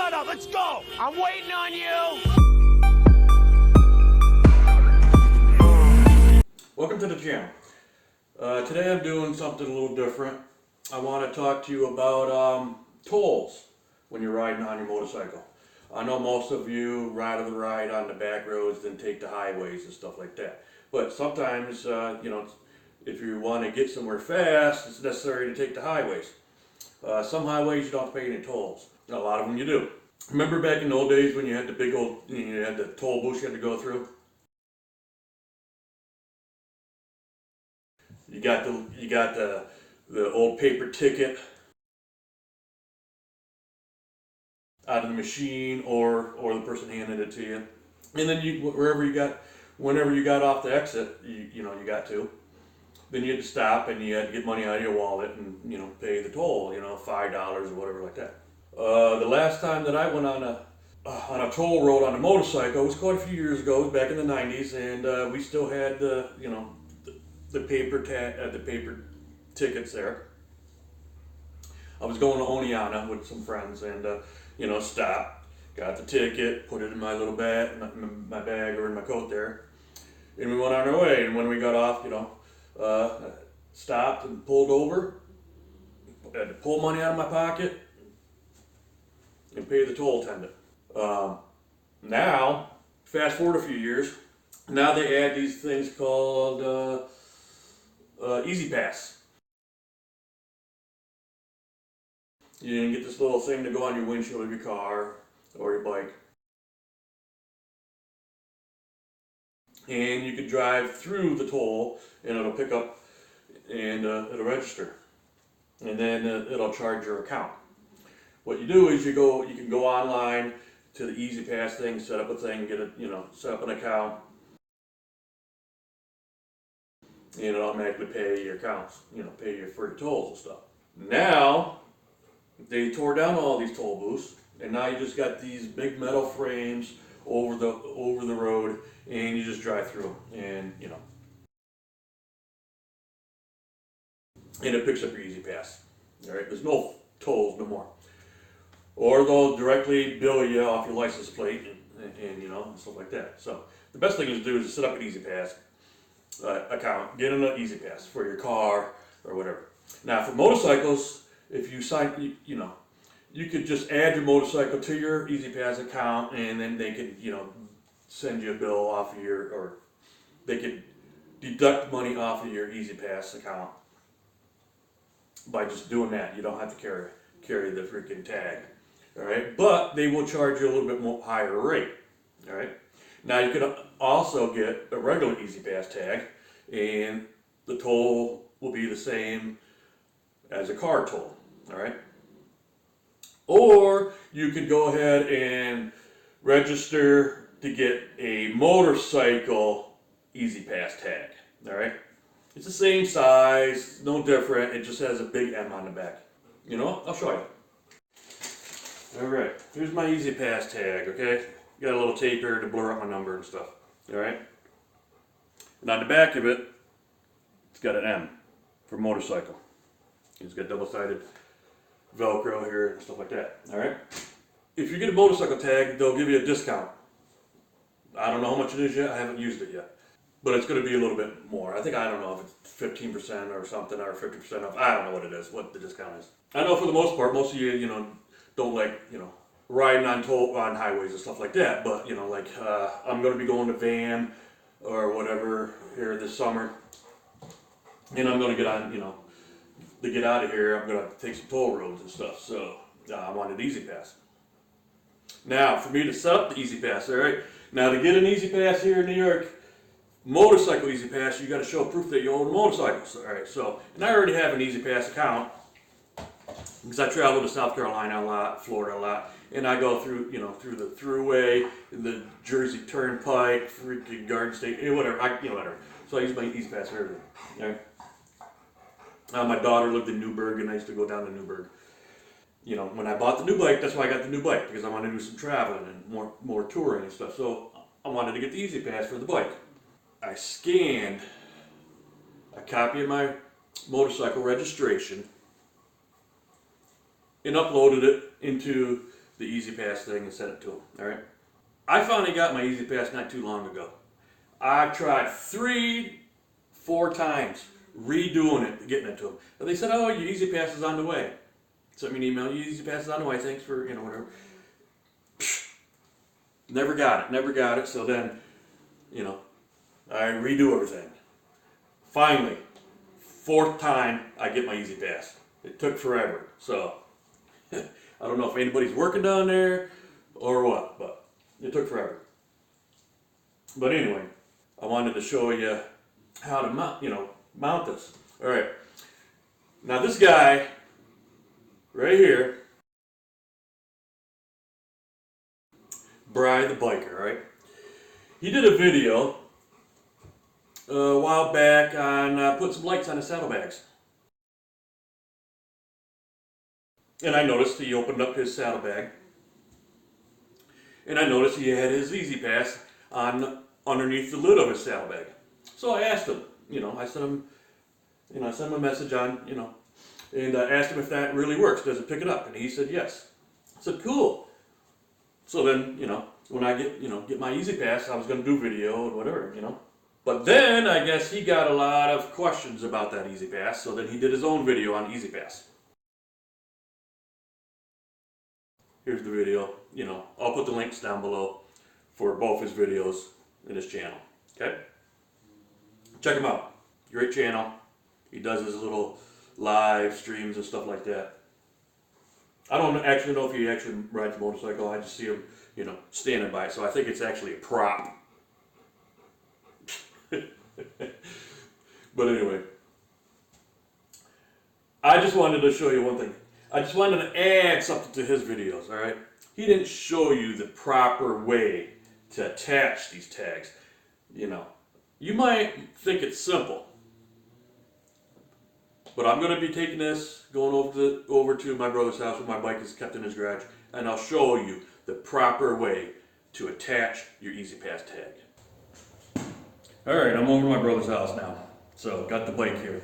shut up. Let's go. I'm waiting on you. Welcome to the channel. Today I'm doing something a little different. I want to talk to you about tolls when you're riding on your motorcycle. I know most of you rather ride on the back roads than take the highways and stuff like that. But sometimes, if you want to get somewhere fast, it's necessary to take the highways. Some highways you don't have to pay any tolls. A lot of them you do. Remember back in the old days when you had the big old, you had the toll booths you had to go through? You got the old paper ticket out of the machine, or the person handed it to you, and then whenever you got off the exit, you got to. Then you had to stop and you had to get money out of your wallet and pay the toll, $5 or whatever like that. The last time that I went on a toll road on a motorcycle was quite a few years ago. It was back in the 90s, and we still had the paper tickets there. I was going to Oneonta with some friends, and stopped, got the ticket, put it in my little bag, my bag or in my coat there, and we went on our way. And when we got off, stopped and pulled over. I had to pull money out of my pocket and pay the toll attendant. Now, fast forward a few years, now they add these things called E-Zpass. You can get this little thing to go on your windshield of your car or your bike, and you could drive through the toll, and it'll pick up and it'll register, and then it'll charge your account. What you do is you can go online to the E-Zpass thing, set up a thing, set up an account, and it automatically pay your accounts, pay you for your tolls and stuff. Now, they tore down all these toll booths, and now you just got these big metal frames over the road, and you just drive through them, and and it picks up your E-Zpass. All right, there's no tolls no more, or they'll directly bill you off your license plate and stuff like that. So the best thing to do is to set up an E-Zpass account, get an E-Zpass for your car or whatever. Now for motorcycles, if you sign, you could just add your motorcycle to your E-Zpass account, and then they could, send you a bill off of or they could deduct money off of your E-Zpass account by just doing that. You don't have to carry the freaking tag, all right? But they will charge you a little bit more higher rate, all right? Now you can also get a regular E-Zpass tag, and the toll will be the same as a car toll, all right? Or you could go ahead and register to get a motorcycle E-Zpass tag, all right? It's the same size, no different, it just has a big M on the back. I'll show you. All right, here's my E-Zpass tag, okay? Got a little tape here to blur up my number and stuff, all right? And on the back of it, it's got an M for motorcycle. It's got double-sided Velcro here and stuff like that, all right? If you get a motorcycle tag, they'll give you a discount. I don't know how much it is yet. I haven't used it yet. But it's going to be a little bit more. I don't know if it's 15% or something, or 50% off. I don't know what it is, what the discount is. I know for the most part, most of you, don't like, riding on highways and stuff like that. But, I'm going to be going to Van or whatever here this summer. And I'm going to get on, to get out of here, I'm going to take some toll roads and stuff. So I wanted E-Zpass. Now, for me to set up the E-Zpass, all right? Now, to get an E-Zpass here in New York, motorcycle E-Zpass, you got to show proof that you own motorcycles. All right, so, and I already have an E-Zpass account because I travel to South Carolina a lot, Florida a lot, and I go through, through the Thruway, the Jersey Turnpike, freaking Garden State, whatever, whatever. So I use my E-Zpass for everything. All right. My daughter lived in Newburgh, and I used to go down to Newburgh. When I bought the new bike, that's why I got the new bike, because I wanted to do some traveling and more touring and stuff. So I wanted to get the E-Zpass for the bike. I scanned a copy of my motorcycle registration and uploaded it into the E-Zpass thing and sent it to him. All right. I finally got my E-Zpass not too long ago. I tried 3-4 times redoing it, getting it to them. But they said, "Oh, your E-Zpass is on the way." Sent me an email. Your E-Zpass is on the way. Thanks for whatever. Never got it. So then, I redo everything. Finally, 4th time I get my E-Zpass. It took forever. So I don't know if anybody's working down there or what, but it took forever. But anyway, I wanted to show you how to mount this. All right. Now this guy right here, Bry the biker, right? He did a video a while back on putting some lights on his saddlebags. And I noticed he opened up his saddlebag. And I noticed he had his E-Zpass on underneath the lid of his saddlebag. So I asked him, I sent him a message on, and I asked him if that really works. Does it pick it up? And he said yes. I said, cool. So then, when I get my E-Zpass, I was going to do video and whatever, But then I guess he got a lot of questions about that E-Zpass, so then he did his own video on E-Zpass. Here's the video. I'll put the links down below for both his videos in his channel. Okay? Check him out. Great channel. He does his little live streams and stuff like that. I don't actually know if he actually rides a motorcycle. I just see him, standing by. So I think it's actually a prop. But anyway, I just wanted to show you one thing. I just wanted to add something to his videos, all right? He didn't show you the proper way to attach these tags. You might think it's simple, but I'm going to be taking this, going over to my brother's house where my bike is kept in his garage, and I'll show you the proper way to attach your E-Zpass tag. All right, I'm over to my brother's house now. So, got the bike here.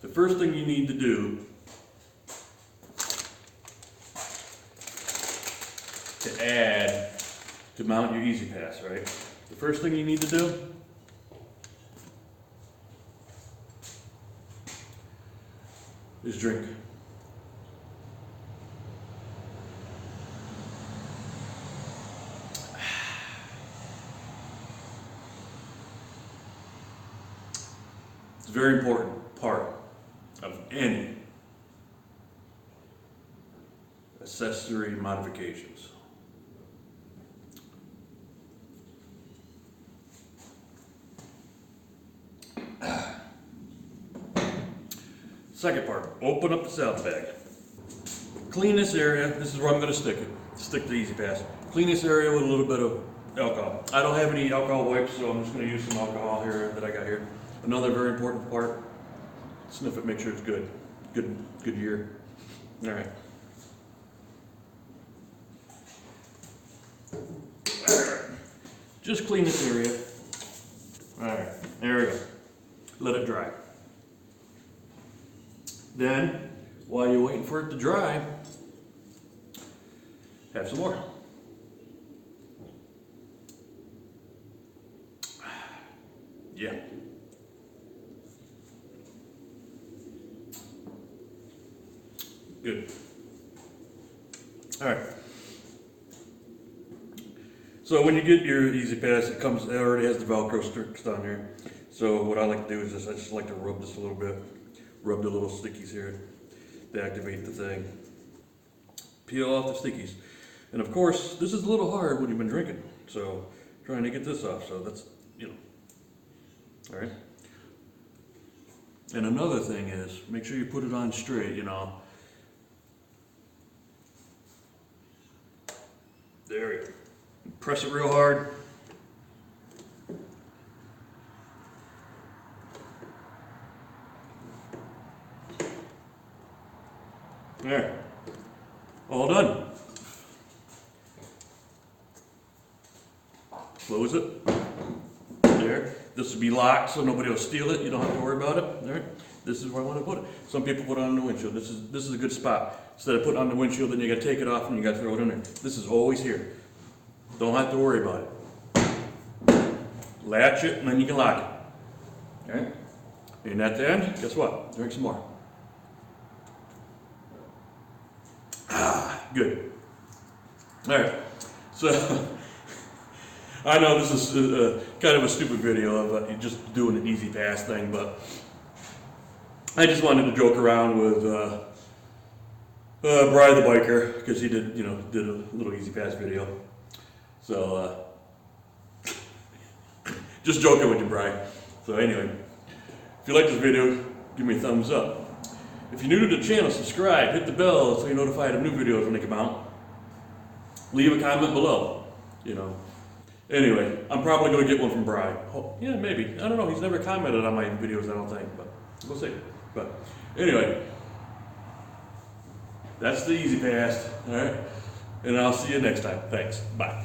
The first thing you need to do to mount your E-Zpass, right? The first thing you need to do is drink. It's a very important part of any accessory modifications. Second part, open up the saddlebag. Clean this area. This is where I'm going to stick it. Stick the E-Zpass. Clean this area with a little bit of alcohol. I don't have any alcohol wipes, so I'm just going to use some alcohol here that I got here. Another very important part, sniff it, make sure it's good. Good year. All right. Just clean this area. All right, there we go. Let it dry. Then, while you're waiting for it to dry, have some more. Yeah. Good. All right. So when you get your E-Zpass, it already has the Velcro strips on there. So what I like to do is I just like to rub this a little bit. Rub the little stickies here to activate the thing. Peel off the stickies. And of course, this is a little hard when you've been drinking. So trying to get this off, so that's, all right. And another thing is, make sure you put it on straight, There we go. Press it real hard. There. All done. Close it. There. This will be locked so nobody will steal it. You don't have to worry about it. There. This is where I want to put it. Some people put it on the windshield. This is a good spot. Instead of putting it on the windshield, then you got to take it off and you got to throw it in there. This is always here. Don't have to worry about it. Latch it and then you can lock it. All right. And at the end, guess what? Drink some more. Ah, good. All right. So I know this is kind of a stupid video of just doing an E-Zpass thing, but I just wanted to joke around with Bri the biker, because he did a little E-Zpass video. So just joking with you, Bri. So anyway, if you like this video, give me a thumbs up. If you're new to the channel, subscribe, hit the bell so you're notified of new videos when they come out. Leave a comment below, Anyway, I'm probably going to get one from Bri. Oh, yeah, maybe. I don't know. He's never commented on my videos, I don't think, but we'll see. But anyway, that's the E-Zpass, all right? And I'll see you next time. Thanks. Bye.